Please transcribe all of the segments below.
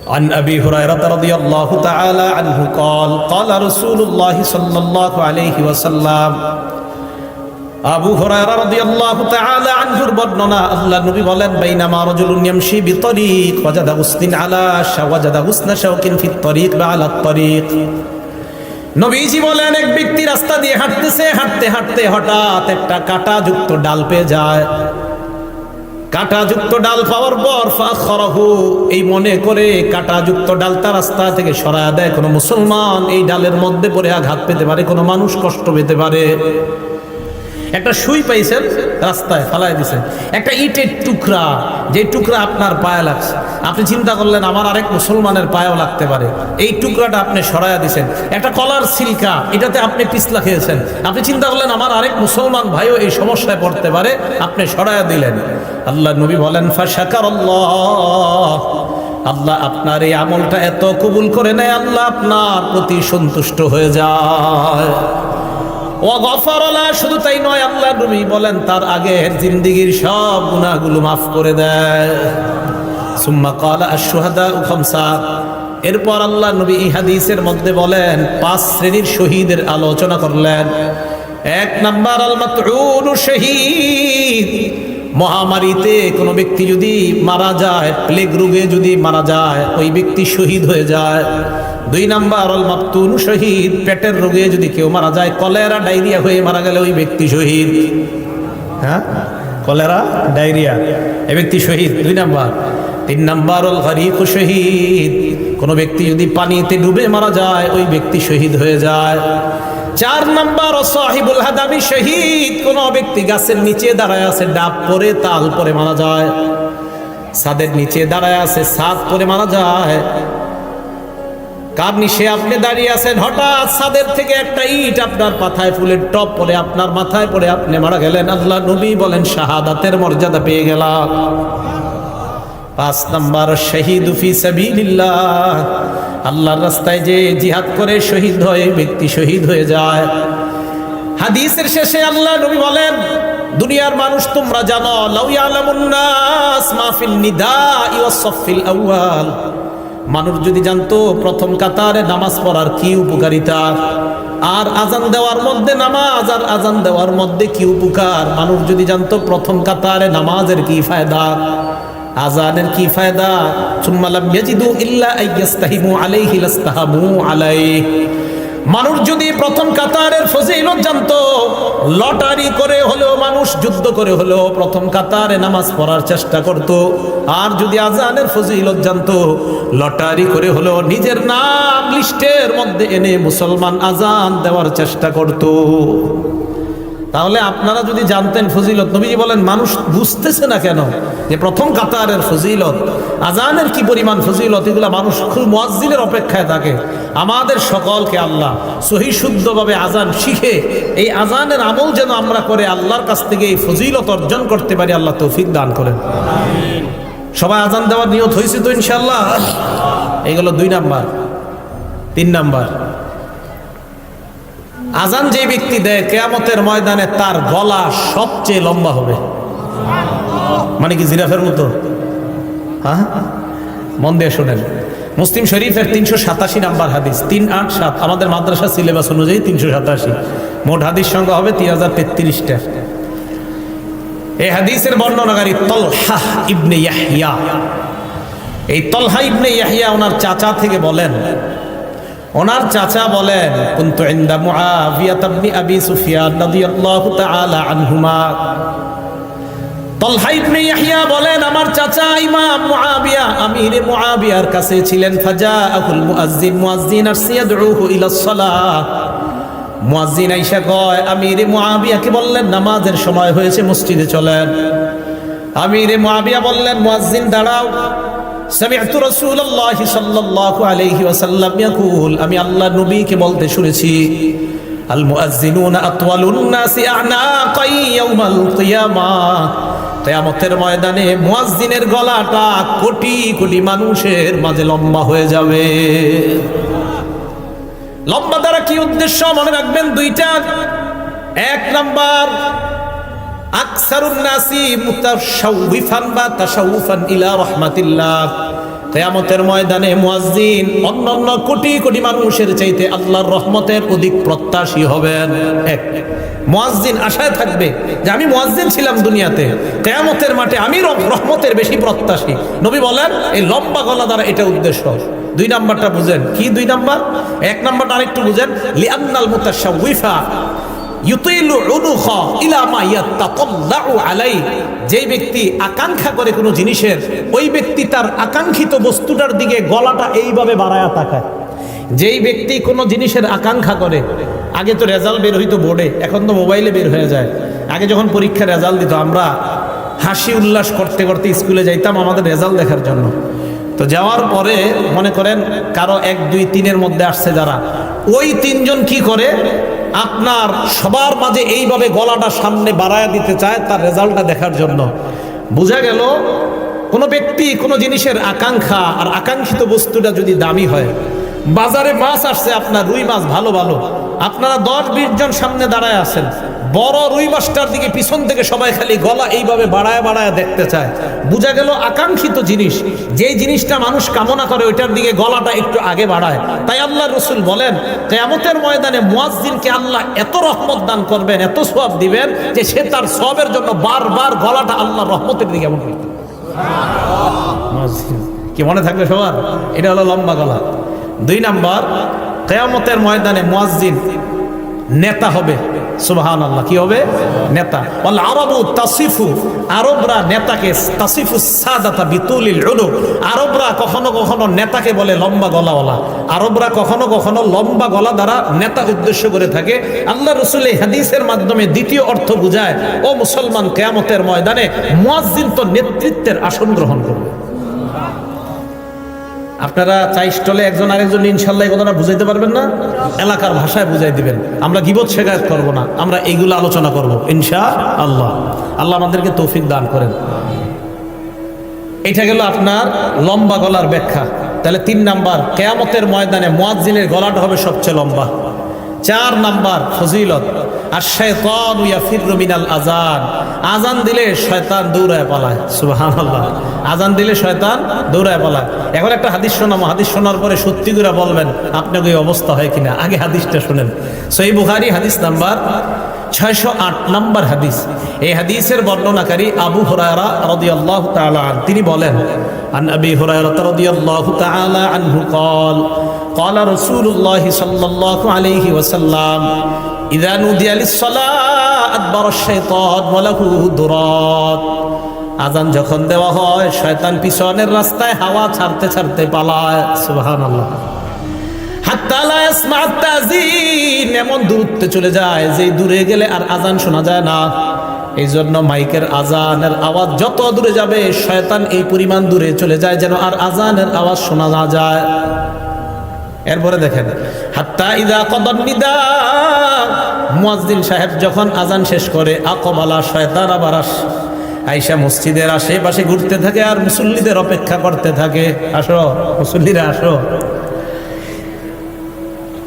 عن أبي هريرة رضي الله تعالى عنه قال قال رسول الله صلى الله عليه وسلم আবু হুরায়রা রাদিয়াল্লাহু তাআলা আনহুর বর্ণনা, আল্লাহ নবী বলেন, বাইনামা রাজুলুন ইয়ামশি বিতরিক ওয়াজাদা হুসনিন আলা শাওয়াজাদা হুসনা শাওকিন ফিত তরিক বা আলা তরিক। নবীজি বলেন, এক ব্যক্তি রাস্তা দিয়ে হাঁটতেছে, হাঁটতে হাঁটতে হঠাৎ একটা কাঁটাযুক্ত ডাল পেয়ে যায়। কাঁটাযুক্ত ডাল পাওয়ার পর ফাখরাহু, এই মনে করে কাঁটাযুক্ত ডালটা রাস্তা থেকে সরায়া দেয়। কোনো মুসলমান এই ডালের মধ্যে পড়ে আঘাত পেতে পারে, কোনো মানুষ কষ্ট পেতে পারে। একটা সুই পাইছেন, রাস্তায় ফালাই দিছেন, একটা ইটের টুকরা, যে টুকরা আপনার পায়ে লাগছে, আপনি চিন্তা করলেন আমার আরেক মুসলমানের পায়েও লাগতে পারে, এই টুকরাটা আপনি সরাইয়া দিছেন। একটা কলার ছিলকা, এটাতে আপনি পিছলা খেয়েছেন, আপনি চিন্তা করলেন আমার আরেক মুসলমান ভাইও এই সমস্যায় পড়তে পারে, আপনি সরাইয়া দিলেন। আল্লাহ নবী বলেন, ফাশাকারাল্লাহ, আল্লাহ আপনার এই আমলটা এত কবুল করে নেয়, আল্লাহ আপনার প্রতি সন্তুষ্ট হয়ে যায়। শুধু তাই নয়, আল্লাহ নবী বলেন তার আগের জিন্দেগীর সব গুনাহগুলো মাফ করে দেয়। সুম্মা ক্বালা আশ-শুহাদাউ খামসা, এরপর আল্লাহ নবী এই হাদিসের মধ্যে বলেন 5 শ্রেণীর শহীদের আলোচনা করলেন। 1 নাম্বার আল মাতউন শহীদ, মহামারীতে কোনো ব্যক্তি যদি মারা যায়, প্লেগ রোগে যদি মারা যায়, ওই ব্যক্তি শহীদ হয়ে যায়। 2 নাম্বার আল মাবতুন শহীদ, পেটের রোগে যদি কেউ মারা যায়, কলেরা ডায়রিয়া হয়ে মারা গেলে ওই ব্যক্তি শহীদ। হ্যাঁ, কলেরা ডায়রিয়া, এই ব্যক্তি শহীদ 2 নাম্বার। 3 নাম্বার আল গরীক শহীদ, কোনো ব্যক্তি যদি পানিতে ডুবে মারা যায়, ওই ব্যক্তি শহীদ হয়ে যায়। 4 নাম্বার সাহিবুল হাদামি শহীদ, কোন ব্যক্তি গাছের নিচে দাঁড়ায় আছে, ডাব পরে তাল পরে মারা যায়, ছাদের নিচে দাঁড়ায় আছে, ছাদ পরে মারা যায়। কার নিচে আপনি দাঁড়িয়ে আছেন, হঠাৎ ছাদের থেকে একটা ইট আপনার মাথায়, ফুলের টপ পরে আপনার মাথায় পড়ে আপনি মারা গেলেন, আল্লাহ নবী বলেন শাহাদাতের মর্যাদা পেয়ে গেলাম। 5 নাম্বার শহীদ ফি সাবিলিল্লাহ, আল্লাহর রাস্তায় যে জিহাদ করে শহীদ হয়, ব্যক্তি শহীদ হয়ে যায়। হাদিসের শেষে আল্লাহ নবী বলেন, দুনিয়ার মানুষ তোমরা জানো, লাউ ইয়ালামুন নাস মা ফিল নিদাই ওয়াস সাফিল আউয়াল, মানুষ যদি জানতো প্রথম কাতারে নামাজ পড়ার কি উপকারিতা, আর আজান দেওয়ার মধ্যে নামাজ আর আজান দেওয়ার মধ্যে কি উপকার, মানুষ যদি জানতো প্রথম কাতারে নামাজের কি ফায়দা, আজানের কি ফায়দা, সুম্মা লাম ইয়াজিদু ইল্লা আইয়াস্তাহিমু আলাইহি লাস্তাহামু আলাইহি, মানুষ যদি প্রথম কাতারের ফজিলত জানতো, লটারি করে হলেও মানুষ যুদ্ধ করে হলেও প্রথম কাতারে নামাজ পড়ার চেষ্টা করত। আর যদি আজানের ফজিলত জানতো, লটারি করে হলেও নিজের নাম লিস্টের মধ্যে এনে মুসলমান আজান দেওয়ার চেষ্টা করত। তাহলে আপনারা যদি জানতেন ফজিলত, নবীজি বলেন মানুষ বুঝতেছে না কেন যে প্রথম কাতারের ফজিলত, আজানের কি পরিমাণ ফজিলত, এগুলা মানুষ খুব মুয়াজ্জিনের অপেক্ষায় থাকে। আমাদের সকলকে আল্লাহ সহি শুদ্ধভাবে আজান শিখে এই আজানের আমল যেন আমরা করে আল্লাহর কাছ থেকে এই ফজিলত অর্জন করতে পারি, আল্লাহ তৌফিক দান করেন। সবাই আজান দেওয়ার নিয়ত হয়েছে তো ইনশাআল্লাহ? এইগুলো 2 নাম্বার। 3 নাম্বার, আজান যে ব্যক্তি দেয় কিয়ামতের ময়দানে তার গলা সবচেয়ে লম্বা হবে। মানে কি জিরাফের মতো? হ্যাঁ, মন দিয়ে শোনেন। মুসলিম শরীফের 387 নাম্বার হাদিস, 387, আমাদের মাদ্রাসা সিলেবাস অনুযায়ী 387, মোট হাদিস সংখ্যা হবে 3033টা। এই হাদিসের বর্ণনাকারী তলহা ইবনে ইয়াহইয়া। এই তলহা ইবনে ইয়াহইয়া ওনার চাচা থেকে বলেন, ওনার চাচা বলেন, কুনতু ইনদা মুআবিয়া ইবনে আবি সুফিয়ান রাদিয়াল্লাহু তাআলা আনহুমা। তলহা ইবনে ইয়াহইয়া বলেন, আমার চাচা ইমাম মুআবিয়া, আমিরে মুআবিয়ার কাছে ছিলেন। ফাজাআহুল মুআজ্জিন, মুআজ্জিন আসিয়া ইয়াদউহু ইলাস সালাহ। মুয়াজ্জিন আইসা কয়, আমিরে মুআবিয়াকে বললেন নামাজের সময় হয়েছে, মসজিদে চলেন। আমিরে মুআবিয়া বললেন, মুয়াজ্জিন দাঁড়াও। সামি'তু রাসূলুল্লাহি সাল্লাল্লাহু আলাইহি ওয়াসাল্লাম ইয়াকুল, আমি আল্লাহ নবীকে বলতে শুনেছি, আল মুআজ্জিনুনা আতওয়ালুন নাসি আ'নাকাই ইয়াউমাল কিয়ামাহ, কিয়ামতের ময়দানে মুয়াজ্জিনের গলাটা কোটি কোটি মানুষের মাঝে লম্বা হয়ে যাবে। লম্বা দ্বারা কি উদ্দেশ্য মনে রাখবেন? 2টা। 1 নাম্বার, আকসারুন নাসি মুতাশাউফান বা তাশাউফান ইলা রাহমাতিল্লাহ, কিয়ামতের ময়দানে মুয়াজ্জিন অন্যান্য কোটি কোটি মানুষের চাইতে আল্লাহর রহমতের অধিক প্রত্যাশী হবেন। এক, মুয়াজ্জিন আশায় থাকবে যে আমি মুয়াজ্জিন ছিলাম দুনিয়াতে, কিয়ামতের মাঠে আমি রহমতের বেশি প্রত্যাশী। নবী বলেন এই লম্বা গলা দ্বারা এটা উদ্দেশ্য। দুই নাম্বারটা বুঝেন, কি দুই নাম্বার? এক নাম্বারটা আরেকটু বুঝেন, লিআন্নাল মুতাশাউইফা ইউতিলু উনুখা ইলা মা ইয়াতাতাল্লাউ আলাই। যেই ব্যক্তি আকাঙ্ক্ষা করে কোনো জিনিসের, ওই ব্যক্তি তার আকাঙ্ক্ষিত বস্তুটার দিকে গলাটা এইভাবে বাড়ায়া তাকায়। যেই ব্যক্তি কোনো জিনিসের আকাঙ্ক্ষা করে, আগে তো রেজাল্ট বের হইতো বোর্ডে, এখন তো মোবাইলে বের হয়ে যায়। আগে যখন পরীক্ষার রেজাল্ট দিত আমরা হাসি উল্লাস করতে করতে স্কুলে যাইতাম আমাদের রেজাল্ট দেখার জন্য। তো যাওয়ার পরে মনে করেন কারো 1, 2, 3-এর মধ্যে আসছে যারা, ওই 3 জন কি করে আপনার সবার মাঝে এইভাবে গলাটা সামনে বাড়ায় দিতে চায় তার রেজাল্টটা দেখার জন্য। বোঝা গেল কোনো ব্যক্তি কোনো জিনিসের আকাঙ্ক্ষা আর আকাঙ্ক্ষিত বস্তুটা যদি দামি হয়, বাজারে মাছ আসছে আপনার রুই মাছ ভালো ভালো, আপনারা 10-20 জন সামনে দাঁড়ায় আছেন, বড় রুই মাছটার দিকে পিছন থেকে সবাই খালি গলা এইভাবে বাড়ায় বাড়ায় দেখতে চায়। বোঝা গেল আকাঙ্ক্ষিত জিনিস, যেই জিনিসটা মানুষ কামনা করে ওইটার দিকে গলাটা একটু আগে বাড়ায়। তাই আল্লাহ রসুল বলেন কিয়ামতের ময়দানে মুয়াজ্জিনকে আল্লাহ এত রহমত দান করবেন, এত সওয়াব দিবেন যে সে তার সওয়াবের জন্য বারবার গলাটা আল্লাহ রহমতের দিকে এমন করবে। কি মনে থাকবে সবার? এটা হলো লম্বা গলা। 2 নাম্বার, কিয়ামতের ময়দানে মুয়াজ্জিন নেতা হবে। সুবহানাল্লাহ, কি হবে? নেতা। ওয়াল আরাবু তাসিফু, আরবরা নেতাকে তাসিফু সাদাতা বিতুলিল উলু, আরবরা কখনো কখনো নেতাকে বলে লম্বা গলাওয়ালা। আরবরা কখনো কখনো লম্বা গলা দ্বারা নেতা উদ্দেশ্য করে থাকে। আল্লাহ রাসূল এই হাদিসের মাধ্যমে দ্বিতীয় অর্থ বুঝায়, ও মুসলমান, কিয়ামতের ময়দানে মুয়াজ্জিন তো নেতৃত্বের আসন গ্রহণ করবে। আপনারা চাই স্টলে একজন আরেকজন ইনশাল্লাহ এই কথাটা বুঝাইতে পারবেন না? এলাকার ভাষায় বুঝাই দিবেন। আমরা গীবত শেখায়ত করব না, আমরা এইগুলো আলোচনা করব ইনশাআল্লাহ। আল্লাহ আমাদেরকে তৌফিক দান করেন। এটা গেল আপনার লম্বা গলার ব্যাখ্যা। তাহলে 3 নাম্বার, কিয়ামতের ময়দানে মুয়াজ্জিনের গলাটা হবে সবচেয়ে লম্বা। 4 নাম্বার ফজিলত, আশ-শাইতানু ইয়াফিররু মিনাল আযান, আযান দিলে শয়তান দৌড়ায় পালায়। সুবহানাল্লাহ, আযান দিলে শয়তান দৌড়ায় পালায়। এখন একটা হাদিস শোনাবো, হাদিস শোনার পরে সত্যি করে বলবেন আপনাকে এই অবস্থা হয় কিনা। আগে হাদিসটা শুনেন। সহিহ বুখারী হাদিস নাম্বার 608 নাম্বার হাদিস। এই হাদিসের বর্ণনাকারী আবু হুরায়রা রাদিয়াল্লাহু তাআলা আনহু, তিনি বলেন, আন আবি হুরায়রা রাদিয়াল্লাহু তাআলা আনহু قال قال رسول الله صلى الله عليه وسلم إذا نودي للصلاة أدبر الشيطان وله درات। আযান যখন দেওয়া হয় শয়তান পিছনের রাস্তায় হাওয়া ছাড়তে ছাড়তে পালায়। সুবহানাল্লাহ। হাত্তা লা ইয়াসমা'আত তাযীন, এমন দূরত্বে চলে যায় যে দূরে গেলে আর আযান শোনা যায় না। এই জন্য মাইকের আযানের আওয়াজ যত দূরে যাবে শয়তান এই পরিমাণ দূরে চলে যায় যেন আর আযানের আওয়াজ শোনা না যায়। এরপরে দেখেন, হাত্তা ইযা কাদান নিদা, মুয়াজ্জিন সাহেব যখন আযান শেষ করে, আকবালা, শয়তান আবার আয়েশা মসজিদের আশেপাশে ঘুরতে থাকে আর মুসল্লিদের অপেক্ষা করতে থাকে, আসো মুসল্লিরা আসো।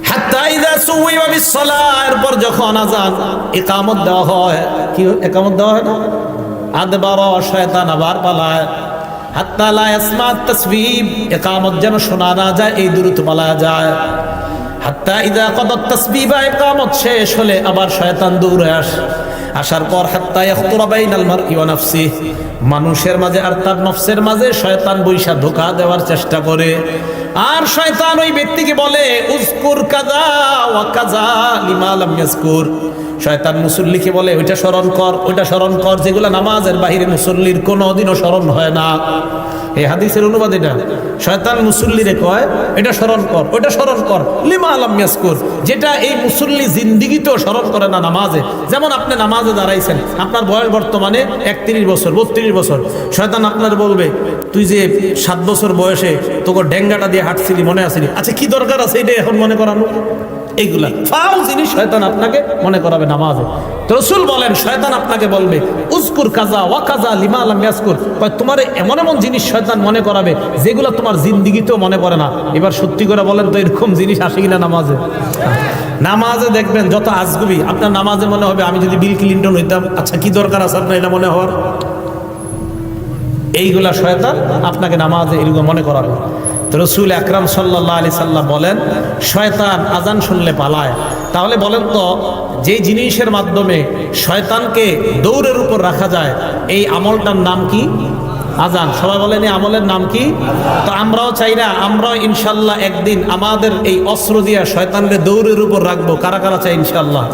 হাত্তা ইযা সুওয়িবা বিস-সালাহ, এরপর যখন আযান ইকামত দেওয়া হয়, কি ইকামত দেওয়া হয় না, আদবারা, শয়তান আবার পালায়। হাত্তা লা ইয়াসমা'আত তাসবিব, ইকামত যেন শোনা না যায় এই দূরত্ব পালায় যায়। হাত্তা ইযা কাদাত তাসবিবা, ইকামত শেষ হলে আবার শয়তান দৌড়ে আসার পর হাত্তা ইয়াখতুরা বাইনাল মারই ওয়া নাফসিহি, মানুষের মাঝে আর তার নফসের মাঝে শয়তান বৈশা ধোঁকা দেওয়ার চেষ্টা করে। আর শয়তান ওই ব্যক্তিকে বলে, উযকুর কাযা ওয়া কাযা লিমা লাম ইয়াযকুর। শয়তান মুসল্লিকে বলে, ওইটা স্মরণ কর, ওইটা স্মরণ কর, যেগুলো নামাজের বাইরে মুসল্লির কোনোদিনও স্মরণ হয় না। এই হাদিসের অনুবাদ এটা। শয়তান মুসল্লিরে কয়, এটা স্মরণ কর, ওইটা স্মরণ কর, লিমা লাম ইয়াযকুর, যেটা এই মুসল্লি জিন্দিগিতেও স্মরণ করে না নামাজে। যেমন আপনি নামাজে দাঁড়াইছেন, আপনার বয়স বর্তমানে 31 বছর 32 বছর, শয়তান আপনার বলবে, তুই যে 7 বছর বয়সে তোকে ডেঙ্গাটা দিয়ে হাঁটছিলি মনে আসেনি, আচ্ছা কি দরকার আছে এটা এখন মনে করানো? এইগুলা ফাউল জিনিস শয়তান আপনাকে মনে করাবে নামাজে। তো রাসূল বলেন, শয়তান আপনাকে বলবে, উযকুর কাযা ওয়া কাযা লিমা লাম ইয়াযকুর, তোমার এমন এমন জিনিস শয়তান মনে করাবে যেগুলো তোমার জিন্দেগিতেও মনে পড়ে না। এবার সত্যি করে বলেন তো এরকম জিনিস আসে কিনা নামাজে? নামাজে দেখবেন যত আজগুবি, আপনার নামাজে মনে হবে আমি যদি বিল ক্লিনটন হইতাম, আচ্ছা কি দরকার আছে আপনার এটা মনে হওয়ার? এইগুলা শয়তান আপনাকে নামাজে এরকম মনে করাবে। তো রসুল আকরাম সাল্লাল্লাহু আলাইহি সাল্লাম বলেন শয়তান আজান শুনলে পালায়। তাহলে বলেন তো যেই জিনিসের মাধ্যমে শয়তানকে দৌড়ের উপর রাখা যায় এই আমলটার নাম কি? আজান। সবাই বলেন এই আমলের নাম কি? তো আমরাও চাই না, আমরাও ইনশাল্লাহ একদিন আমাদের এই অস্ত্র দিয়ে শয়তানকে দৌড়ের উপর রাখবো। কারা কারা চাই ইনশাল্লাহ?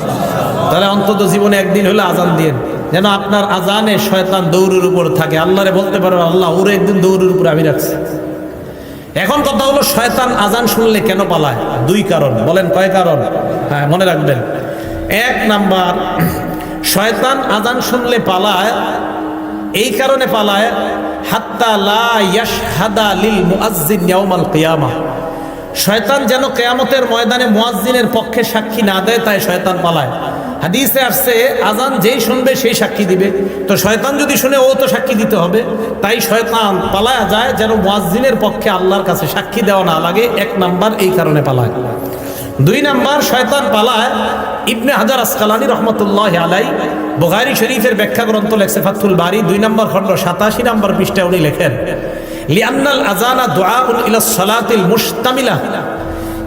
তাহলে অন্তত জীবনে একদিন হলে আজান দিন, যেন আপনার আজানে শয়তান দৌড়ের উপর থাকে। আল্লাহরে বলতে পারো আল্লাহ ওরে একদিন দৌড়ের উপর আমি রাখছি। এখন কথা হলো শয়তান আজান শুনলে কেন পালায়? দুই কারণ। বলেন কয় কারণ? হ্যাঁ মনে রাখবেন। এক নাম্বার, শয়তান আজান শুনলে পালায় এই কারণে পালায় হাত্তা লা ইয়াশহাদা লিল মুআজ্জিন ইয়াউমাল কিয়ামাহ। শয়তান যেন কিয়ামতের ময়দানে মুয়াজ্জিনের পক্ষে সাক্ষী না দেয়, তাই শয়তান পালায়। হাদিসে আসছে আজান যেই শুনবে সেই সাক্ষী দিবে। তো শয়তান যদি শুনে ও তো সাক্ষী দিতে হবে, তাই শয়তান পালায়া যায় যেন মুয়াজ্জিনের পক্ষে আল্লাহর কাছে সাক্ষী দেওয়া না লাগে। এক নাম্বার এই কারণে পালায়। দুই নাম্বার শয়তান পালায়, ইবনে হাজার আসকালানী রহমতুল্লাহ আলাই বুখারী শরীফের ব্যাখ্যা গ্রন্থ লেখছে ফাথুল বারী 2 নম্বর খণ্ড 87 নম্বর পৃষ্ঠায় উনি লেখেন লিআন্নাল আযানা দুআউন ইলাস সালাতিল মুশতামিলা।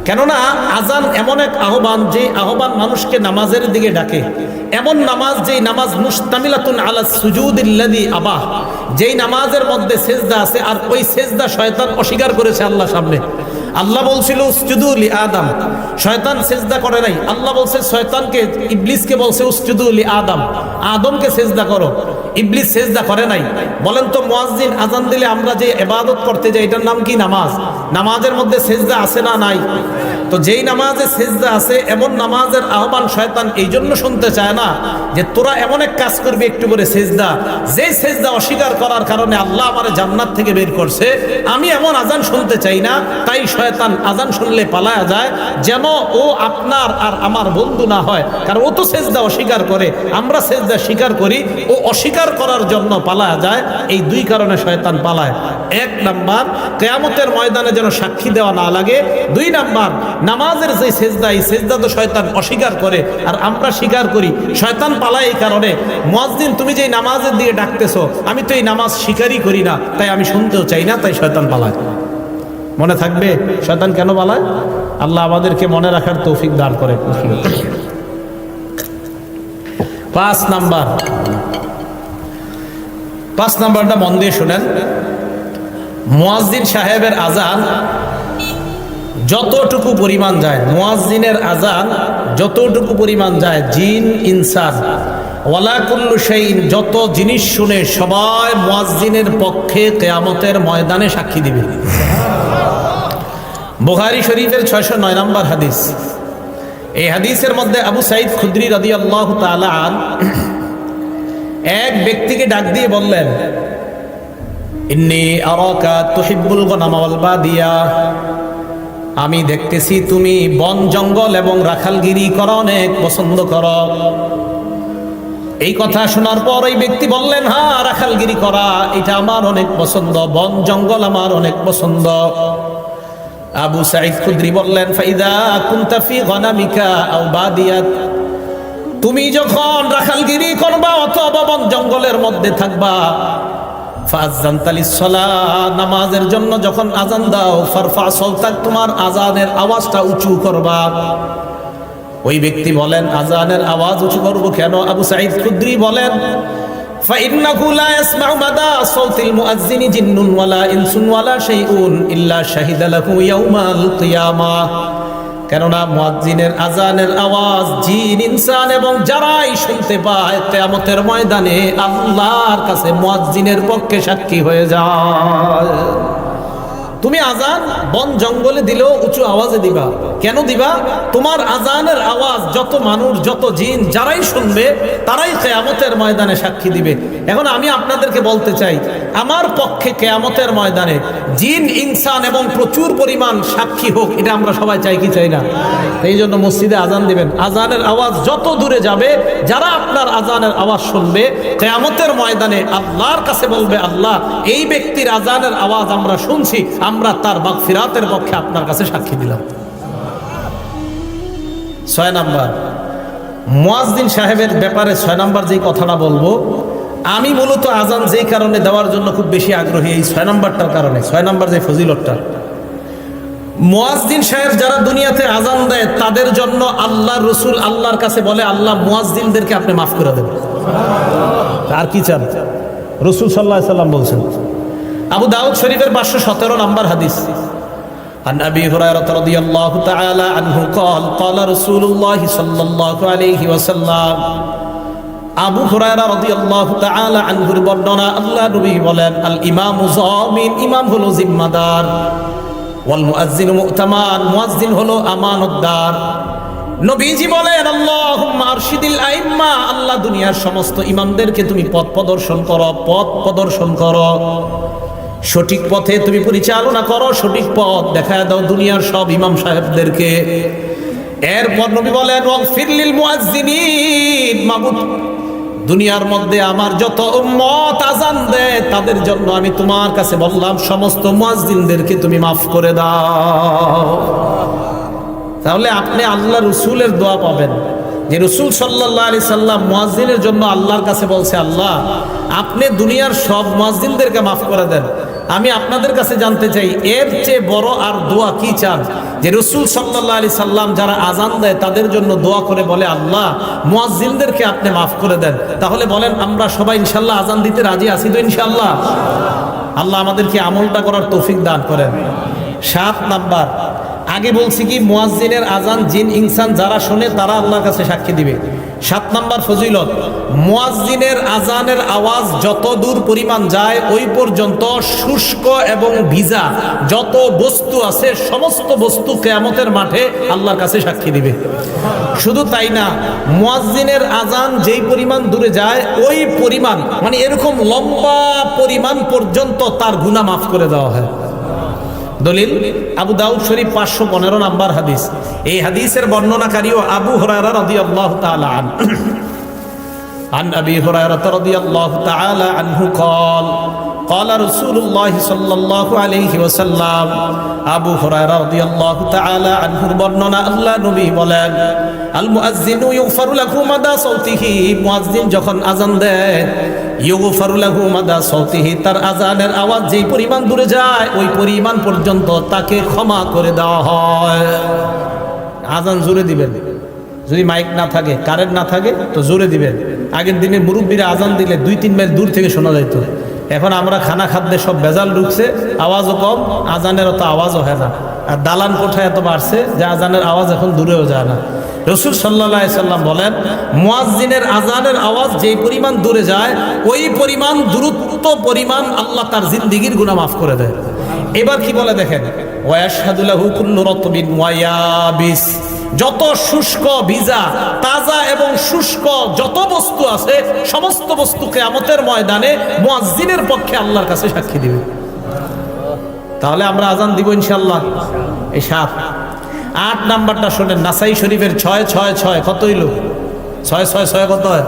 কেননা আজান এমন এক আহ্বান, যে আহ্বান মানুষকে নামাজের দিকে ডাকে। এমন নামাজ যেই নামাজ মুশতামিলাতুন আলা সুজুদিল্লাযী আবাহ, যেই নামাজের মধ্যে সেজদা আছে, আর ওই সেজদা শয়তান অস্বীকার করেছে আল্লাহর সামনে। আল্লাহ বলছিল উসজুদু লি আদম, শয়তান সেজদা করে নাই। আল্লাহ বলছে শয়তানকে, ইবলিসকে বলছে উসজুদু লি আদম, আদমকে সেজদা করো। ইবলিস সেজদা করে নাই। বলেন তো মুয়াজ্জিন আজান দিলে আমরা যে ইবাদত করতে যাই এটার নাম কি? নামাজ। নামাজের মধ্যে সেজদা আছে না নাই? তো যেই নামাজে সেজদা আছে এমন নামাজের আহ্বান শয়তান এই জন্য শুনতে চায় না যে তোরা এমন এক কাজ করবি একটু করে সেজদা, যে সেজদা অস্বীকার করার কারণে আল্লাহ আমারে জান্নাত থেকে বের করছে। আমি এমন আজান শুনতে চাই না, তাই শয়তান আজান শুনলে পালায়া যায় যেন ও আপনার আর আমার বন্ধু না হয়। কারণ ও তো সেজদা অস্বীকার করে, আমরা সেজদা স্বীকার করি, ও অস্বীকার করার জন্য পালায়া যায়। এই দুই কারণে শয়তান পালায়। এক নাম্বার কিয়ামতের ময়দানে যেন সাক্ষী দেওয়া না লাগে। দুই নাম্বার নামাজের যে সেজদা, এই সেজদা তো শয়তান অস্বীকার করে আর আমরা স্বীকার করি। শয়তান পালায় এই কারণে, মুয়াজ্জিন তুমি যে নামাজের দিকে ডাকতেছো আমি তো এই নামাজ স্বীকারই করি না, তাই আমি শুনতেও চাই না, তাই শয়তান পালায়। মনে থাকবে শয়তান কেন পালায়? আল্লাহ আমাদেরকে মনে রাখার তৌফিক দান করে। 5 নাম্বারটা মন দিয়ে শুনেন। মুয়াজ্জিন সাহেবের আজান যতটুকু পরিমাণ যায়, মুয়াজ্জিনের আজান যতটুকু পরিমাণ যায়, জিন ইনসান ওয়ালা কুল্লু শাইইন, যত জিনিস শুনে সবাই মুয়াজ্জিনের পক্ষে কিয়ামতের ময়দানে সাক্ষী দিবে। বুখারী শরীফের 609 নম্বর হাদিস। এই হাদিসের মধ্যে আবু সাঈদ খুদরি রাদিয়াল্লাহু তাআলা আন এক ব্যক্তিকে ডাক দিয়ে বললেন, ইন্নী আরাকা তুহিব্বুল গনামা ওয়াল বাদিয়া, আমি দেখতেছি তুমি বন জঙ্গল এবং রাখালগিরি করা অনেক পছন্দ করো। এই কথা শোনার পর এই ব্যক্তি বললেন, হ্যাঁ রাখালগিরি করা এটা আমার অনেক পছন্দ, বন জঙ্গল আমার অনেক পছন্দ। আবু সাঈদ খুদরি বললেন, ফাইদা কুনতা ফি গনামিকা আও বাদিয়াত, তুমি যখন রাখালগিরি করবা অথবা বন জঙ্গলের মধ্যে থাকবা, নামাজের জন্য যখন আজান দাও, ফারফা সাওতাক, তোমার আজানের আওয়াজটা উঁচু করবা। ওই ব্যক্তি বলেন, আজানের আওয়াজ উঁচু করব কেন? আবু সাঈদ খুদরি বলেন, ফাইন্নাহু লা ইয়াসমাউ মাদা সাওতিল মুআজ্জিনি জিন্নুন ওয়ালা ইনসুন ওয়ালা শাইউন ইল্লা শাহিদা লাহু ইয়াউমাল কিয়ামাহ। কেননা মুয়াজ্জিনের আজানের আওয়াজ জিন ইনসান এবং যারাই শুনতে পায় কিয়ামতের ময়দানে আল্লাহর কাছে মুয়াজ্জিনের পক্ষে সাক্ষী হয়ে যায়। তুমি আজান বন জঙ্গলে দিলেও উঁচু আওয়াজে দিবা। কেন দিবা? তোমার আজানের আওয়াজ যত মানুষ, যত জিন যারাই শুনবে তারাই কিয়ামতের ময়দানে সাক্ষী দিবে। এখন আমি আপনাদেরকে বলতে চাই, আমার পক্ষে কিয়ামতের ময়দানে জিন ইনসান এবং প্রচুর পরিমাণ সাক্ষী হোক, এটা আমরা সবাই চাই কি চাই না? এই জন্য মসজিদে আজান দিবেন। আজানের আওয়াজ যত দূরে যাবে, যারা আপনার আজানের আওয়াজ শুনবে কিয়ামতের ময়দানে আল্লাহর কাছে বলবে, আল্লাহ এই ব্যক্তির আজানের আওয়াজ আমরা শুনছি, আমরা তার মাগফিরাতের পক্ষে আপনার কাছে সাক্ষী দিলাম। 6 নাম্বার মুয়াজ্জিন সাহেবের ব্যাপারে 6 নাম্বার যে কথাটা বলবো, আমি মূলত আজান যেই কারণে দেওয়ার জন্য খুব বেশি আগ্রহী, এই 6 নম্বরটার কারণে। 6 নম্বর যে ফজিলতটা, মুয়াজ্জিন সাহেব যারা দুনিয়াতে আজান দেয় তাদের জন্য আল্লাহ রসুল আল্লাহর কাছে বলে, আল্লাহ মুয়াজ্জিনদেরকে আপনি মাফ করে দেন। আর কি চান? রসুল সাল্লাল্লাহু আলাইহি সাল্লাম বলছেন। আবু দাউদ শরীফের 517 নম্বর হাদিস, عن أبي هريرة رضي الله تعالى عنه قال قال رسول الله صلى الله عليه وسلم আবু হুরায়রা রাদিয়াল্লাহু তাআলা আনহুর বর্ণনা, আল্লাহ নবী বলেন, আল ইমামু যামিন, ইমাম হলো জিম্মাদার, ওয়াল মুয়াজ্জিনু মু'তামান, মুয়াজ্জিন হলো আমানতদার। নবীজি বলেন, আল্লাহুম্মা আরশিদিল আইম্মা, আল্লাহ দুনিয়ার সমস্ত ইমামদেরকে তুমি পথ প্রদর্শন করো, পথ প্রদর্শন করো, সঠিক পথে তুমি পরিচালনা করো, সঠিক পথ দেখায় দাও দুনিয়ার সব ইমাম সাহেবদেরকে। এরপর নবী বলেন, ওয়াগফির লিল মুয়াজ্জিনিন, মাবুদ দুনিয়ার মধ্যে আমার যত উম্মত আজান দেয় তাদের জন্য আমি তোমার কাছে বললাম, সমস্ত মুয়াজ্জিনদেরকে তুমি মাফ করে দাও। তাহলে আপনি আল্লাহ রসুলের দোয়া পাবেন, যে রসুল সাল্লাল্লাহু আলাইহি সাল্লাম মুয়াজ্জিনের জন্য আল্লাহর কাছে বলছে, আল্লাহ আপনি দুনিয়ার সব মুয়াজ্জিনদেরকে মাফ করে দেন। আমি আপনাদের কাছে জানতে চাই, এর চেয়ে বড় আর দোয়া কি চান? যে রসুল সাল্লাল্লাহু আলাইহি সাল্লাম যারা আজান দেয় তাদের জন্য দোয়া করে বলে, আল্লাহ মুয়াজ্জিনদেরকে আপনি মাফ করে দেন। তাহলে বলেন, আমরা সবাই ইনশাআল্লাহ আজান দিতে রাজি আছি তো? ইনশাআল্লাহ। আল্লাহ আমাদেরকে আমলটা করার তৌফিক দান করেন। 7 নাম্বার, আগে বলছি কি, মুয়াজ্জিনের আজান জিন ইনসান যারা শোনে তারা আল্লাহর কাছে সাক্ষী দিবে। 7 নাম্বার ফজিলত, মুয়াজ্জিনের আজানের আওয়াজ যত দূর পরিমাণ যায় ওই পর্যন্ত শুষ্ক এবং ভিজা যত বস্তু আছে সমস্ত বস্তু কিয়ামতের মাঠে আল্লাহর কাছে সাক্ষী দিবে। শুধু তাই না, মুয়াজ্জিনের আজান যেই পরিমাণ দূরে যায় ওই পরিমাণ, মানে এরকম লম্বা পরিমাণ পর্যন্ত তার গুনাহ মাফ করে দেওয়া হয়। দলিল, আবু দাউদ শরীফ 515 নাম্বার হাদিস। এই হাদিসের বর্ণনাকারীও আবু হুরায়রা রাদিয়াল্লাহু তাআলা আনহু। عن أبي هريرة رضي الله تعالى عنه قال قال رسول الله صلى الله عليه وسلم আবু হুরায়রা রাদিয়াল্লাহু তাআলা আনহুর বর্ণনা, আল্লাহ নবী বলেন, আল মুয়াজ্জিনু ইউগফারু লাহু মাদা সাউতিহি, মুয়াজ্জিন যখন আজান দেয়, ইউগফারু লাহু মাদা সাউতিহি, তার আজানের আওয়াজ যেই পরিমাণ দূরে যায় ওই পরিমাণ পর্যন্ত তাকে ক্ষমা করে দেওয়া হয়। আজান জোরে দিবেন, যদি মাইক না থাকে, কারেন্ট না থাকে তো জোরে দিবেন। আগের দিনে মুরব্বীরা আজান দিলে 2-3 মাইল দূর থেকে শোনা যেত। এখন আমরা খানা খাদ্যে সব ভেজাল ঢুকছে, আওয়াজও কম, আজানের অত আওয়াজও হয় না। আর দালান কোঠায় এত বাড়ছে যে আজানের আওয়াজ এখন দূরেও যায় না। রসুল সাল্লাল্লাহু আলাইহি সাল্লাম বলেন, মুয়াজ্জিনের আজানের আওয়াজ যেই পরিমাণ দূরে যায় ওই পরিমাণ দূরত্ব পরিমাণ আল্লাহ তার জিন্দেগির গুনাহ মাফ করে দেয়। এবার কি বলে দেখেন, ওয়াশহাদু লাহু কুল্লু রাতবিন ওয়া ইয়াবিস, যত শুষ্ক, ভিজা, তাজা এবং শুষ্ক যত বস্তু আছে সমস্ত বস্তু কিয়ামতের ময়দানে মুয়াজ্জিনের পক্ষে আল্লাহর কাছে সাক্ষী দিবে। তাহলে আমরা আজান দিব ইনশাআল্লাহ। এই 7। 8 নাম্বারটা শোনেন, নাসাই শরীফের 666 কত হইল? 666 কত হয়?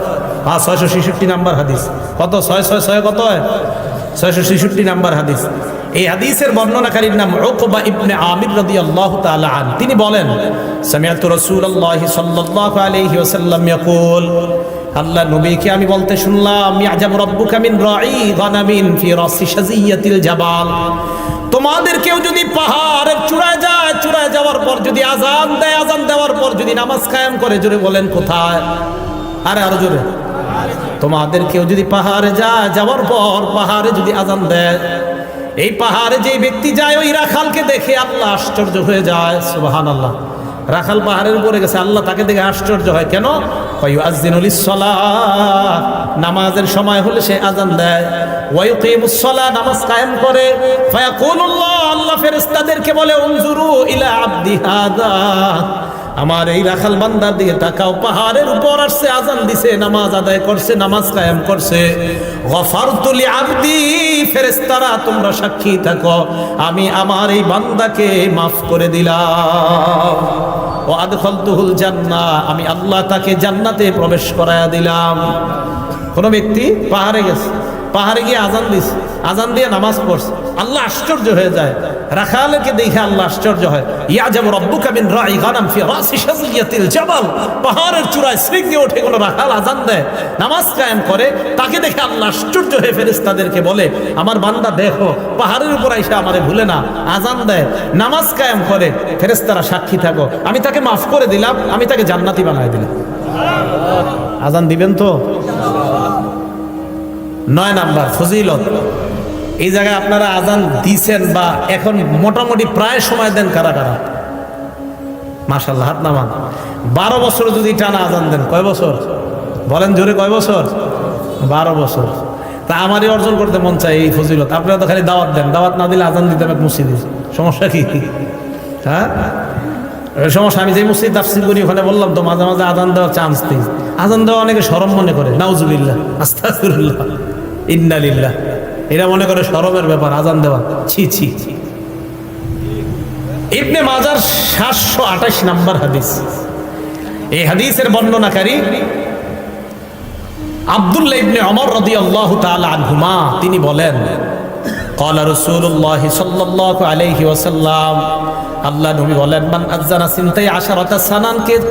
666 নাম্বার হাদিস। কত? 666 কত হয়? 666 নাম্বার হাদিস। এই হাদিসের বর্ণনাকারীর নাম উকবা ইবনে আমির রাদিয়াল্লাহু তাআলা আন। তিনি বলেন, সামিআতু রাসূলুল্লাহি সাল্লাল্লাহু আলাইহি ওয়াসাল্লাম ইয়াকুল, আল্লাহ নবীকে আমি বলতে শুনলাম, ইয়াজাবু রাব্বুকা মিন রাঈ গানামিন ফি রাসি শাজিয়াতিল জাবাল, তোমাদের কেউ যদি পাহাড়ের চূড়ায় যায়, চূড়ায় যাওয়ার পর যদি আজান দেয়, আজান দেওয়ার পর যদি নামাজ কায়েম করে, জোরে বলেন কোথায়? আরে আরো জোরে। তোমাদের কেউ যদি পাহাড়ে যায়, যাওয়ার পর পাহাড়ে যদি আজান দেয়, এই পাহাড়ে যে ব্যক্তি যায় ওই রাখালকে দেখে আল্লাহ আশ্চর্য হয়ে যায়। সুবহানাল্লাহ। রাখাল পাহাড়ের উপরে গেছে, আল্লাহ তাকে দেখে আশ্চর্য হয়। কেন? ফায়ুআযযিনু লিস-সালাহ, নামাজের সময় হলে সে আজান দেয়। ওয়া ইউকিমুস-সালাহ, নামাজ কায়েম করে। ফায়াকুলুল্লাহ, আল্লাহ ফেরেশতাদেরকে বলে, উনজুরু ইলা আবদি হাদা, আমার এই রাখাল বান্দার দিকে তাকাও, পাহাড়ের উপর আসছে, আজান দিছে, নামাজ আদায় করছে, নামাজ কায়েম করছে। গফারতু লি আবদি, ফেরেশতারা তোমরা সাক্ষী থাকো, আমি আমার এই বান্দাকে মাফ করে দিলাম। ও আদখালতুহুল জান্নাহ, আমি আল্লাহ তাকে জান্নাতে প্রবেশ করায়া দিলাম। কোন ব্যক্তি পাহাড়ে গেছে, পাহাড়ে গিয়ে আজান দিছে, আজান দিয়ে নামাজ পড়ছে, আল্লাহ আশ্চর্য হয়ে যায়। রাখালকে দেখে আল্লাহ আশ্চর্য হয়। ইয়াজাবু রাব্বুকা মিন রাই গানাম ফি রাসি শাজিয়াতিল জাবাল, পাহাড়ের চূড়ায় শৃঙ্গে ওঠে কোনো রাখাল আজান দেয়, নামাজ কায়েম করে, তাকে দেখে আল্লাহ আশ্চর্য হয়ে ফেরেশতাদেরকে বলে, আমার বান্দা দেখো পাহাড়ের উপর আইসা আমারে ভুলে না, আজান দেয়, নামাজ কায়েম করে, ফেরেশতারা সাক্ষী থাকো, আমি তাকে মাফ করে দিলাম, আমি তাকে জান্নাতি বানায় দিলাম। আজান দিবেন তো? 9 নাম্বার ফজিলত। এই জায়গায় আপনারা আজান দিছেন বা এখন মোটামুটি প্রায় সময় দেন কারা কারা? মাশাআল্লাহ, হাত নামান। 12 বছর যদি টানা আজান দেন, কয় বছর বলেন জোরে, কয় বছর? 12 বছর। তা আমারই অর্জন করতে মন চাই এই ফজিলত। আপনারা তো খালি দাওয়াত দেন, দাওয়াত না দিলে আজান দিতে হবে মসজিদে, সমস্যা কি? হ্যাঁ সমস্যা। আমি যে মসজিদ তাফসীর করি ওখানে বললাম তো মাঝে মাঝে আজান দেওয়ার চান্স দিই। আজান দেওয়া অনেকে শরম মনে করে, নাউজুবিল্লাহ, আস্তাগফিরুল্লাহ, ইন্না লিল্লাহ, এরা মনে করে শরমের ব্যাপার আজান দেওয়া, ছি ছি। ইবনে মাজার 728 নাম্বার হাদিস। এই হাদিসের বর্ণনাকারী আব্দুল্লাহ ইবনে ওমর রাদিয়াল্লাহু তাআলা আনহুমা, তিনি বলেন, ক্বালা রাসূলুল্লাহ সাল্লাল্লাহু আলাইহি ওয়াসাল্লাম, আল্লাহ নবী বলেন, মান আযানা সিনতাই আশারাতা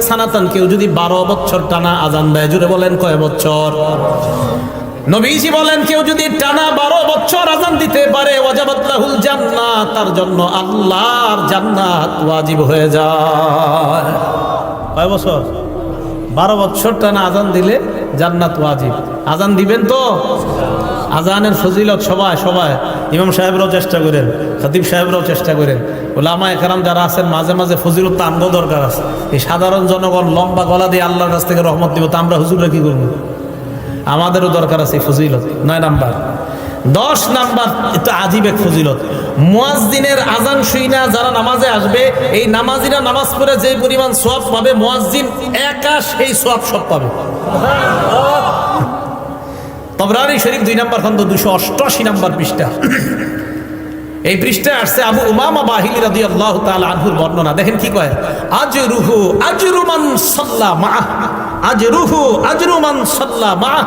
সানাতান, কেউ যদি 12 বছর টানা আজান দেয়, জুড়ে বলেন কয় বছর? নবীজি বলেন, কেউ যদি টানা 12 বছর আজান দিতে পারে, ওয়াজাবাত লাহুল জান্নাহ, তার জন্য আল্লাহর জান্নাত ওয়াজিব হয়ে যায়। কয় বছর? 12 বছর টানা আজান দিলে জান্নাত ওয়াজিব। আজান দিবেন তো? আজানের ফজিলত সবাই সবাই, ইমাম সাহেবরাও চেষ্টা করেন, খতিব সাহেবরাও চেষ্টা করেন, ওলামায়ে কেরাম যারা আছেন মাঝে মাঝে ফজিলত তো আমরাও দরকার আছে। এই সাধারণ জনগণ লম্বা গলা দিয়ে আল্লাহর কাছ থেকে রহমত দিব, তা আমরা হুজুররা কি করবো? আমাদেরও দরকার আছে ফজিলত। 9 নাম্বার। 10 নাম্বার, এটা আজীব এক ফজিলত। মুয়াজ্জিনের আজান শুইনা যারা নামাজে আসবে, এই নামাজিরা নামাজ পড়ে যে পরিমাণ সওয়াব পাবে, মুয়াজ্জিন একা সেই সওয়াব সব পাবে। তবরানি শরীফ 2 নাম্বার খন্ড 288 নাম্বার পৃষ্ঠা। এই পৃষ্ঠায় আসছে আবু উমামা বাহিলি রাদিয়াল্লাহু তাআলা আনহুর বর্ণনা। দেখেন কি কয়, আজরুহু আজরু মান সাল্লা মাআহ, আজরুহু আজরু মান সাল্লা মাআহ,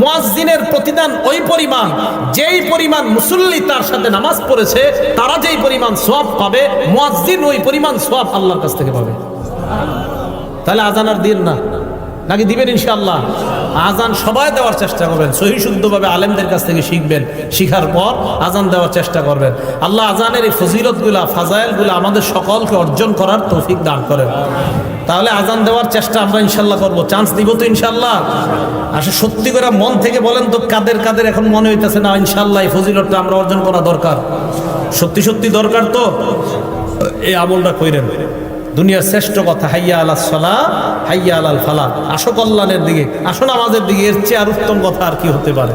মুয়াজ্জিনের প্রতিদান ওই পরিমাণ যেই পরিমাণ মুসল্লি তার সাথে নামাজ পড়েছে, তারা যেই পরিমাণ সওয়াব পাবে, মুয়াজ্জিন ওই পরিমাণ সওয়াব আল্লাহর কাছ থেকে পাবে। তাহলে আজান আর দিন না, নাকি দিবেন? ইনশাআল্লাহ আজান সবাই দেওয়ার চেষ্টা করবেন, সহি শুদ্ধভাবে আলেমদের কাছ থেকে শিখবেন, শিখার পর আজান দেওয়ার চেষ্টা করবেন। আল্লাহ আজানের এই ফজিলতগুলা, ফাজাইলগুলা আমাদের সকলকে অর্জন করার তৌফিক দান করেন। তাহলে আজান দেওয়ার চেষ্টা আমরা ইনশাআল্লাহ করবো, চান্স দিব তো ইনশাআল্লাহ। আসলে সত্যি করে মন থেকে বলেন তো, কাদের কাদের এখন মনে হইতেছে না ইনশাআল্লাহ এই ফজিলতটা আমরা অর্জন করা দরকার? সত্যি সত্যি দরকার তো, এই আমলটা কইরেন। দুনিয়ার শ্রেষ্ঠ কথা, হাইয়া আলাস সালাহ হাইয়া আলাল ফালাহ, আসো কল্যাণের দিকে, আসো নামাজের দিকে, এর চেয়ে আর উত্তম কথা আর কি হতে পারে?